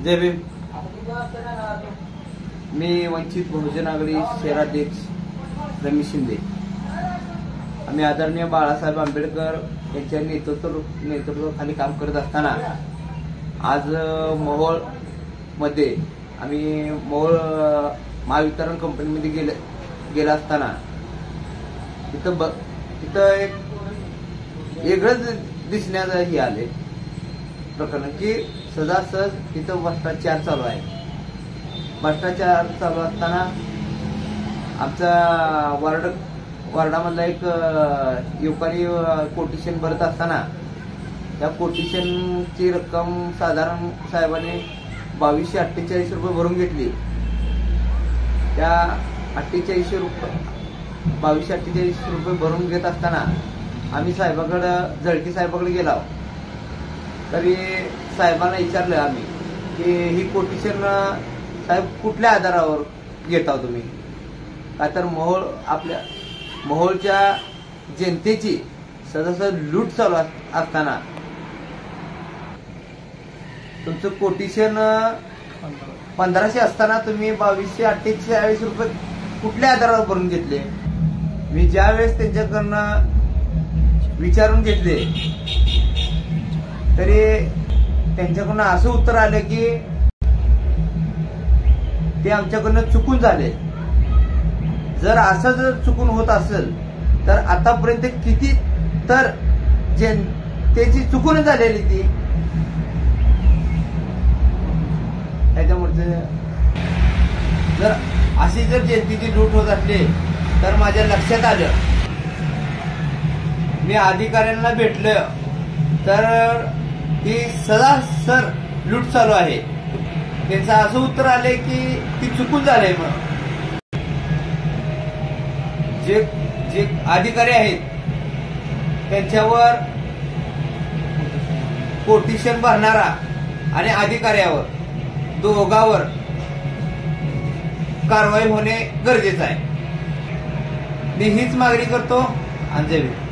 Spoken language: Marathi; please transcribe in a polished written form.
जय भीम। मी वंचित बहुजन आघाडी शहराध्यक्ष रमेश शिंदे। आम्ही आदरणीय बाळासाहेब आंबेडकर यांच्या नेतृत्वाखाली काम करत असताना आज मोहोळ मध्ये आम्ही मोहोळ महावितरण कंपनीमध्ये गेला असताना तिथं एक वेगळंच दिसण्याचं हे आले प्रकरण की सहजासहज तिथं भ्रष्टाचार चालू आहे। भ्रष्टाचार चालू असताना आमचा वार्डामधला एक युवकांनी कोटेशन भरत असताना त्या कोटेशनची रक्कम साधारण साहेबांनी 2248 रुपये भरून घेतली। त्या 2248 रुपये भरून घेत असताना आम्ही जळकी साहेबाकडे गेलो। तरी साहेबांना विचारलं आम्ही की ही कोटेशन साहेब कुठल्या आधारावर घेता तुम्ही, का तर आपल्या मोहोळच्या जनतेची सहजासहज लूट चालू असताना तुमचं कोटेशन 1500 असताना तुम्ही 2248 रुपये कुठल्या आधारावर भरून घेतले। मी ज्यावेळेस त्यांच्याकडनं विचारून घेतले तरी त्यांच्याकडून असं उत्तर आलं की ते आमच्याकडनं चुकून झाले। जर असं चुकून होत असेल तर आतापर्यंत किती तर जनतेची चुकून झालेली ती। त्याच्यामुळे जर अशी जनतेची लूट होत असली तर माझ्या लक्षात आलं, मी अधिकाऱ्यांना भेटलं तर ही सरासर लूट चालू आहे। त्यांचं असं उत्तर आलंय की ती चुकून झालंय। मग जे अधिकारी आहेत त्यांच्यावर कोटेशन भरणारा आणि अधिकाऱ्यावर दोघांवर कारवाई होणे गरजेचं आहे। मी हीच मागणी करतो। जय भीम।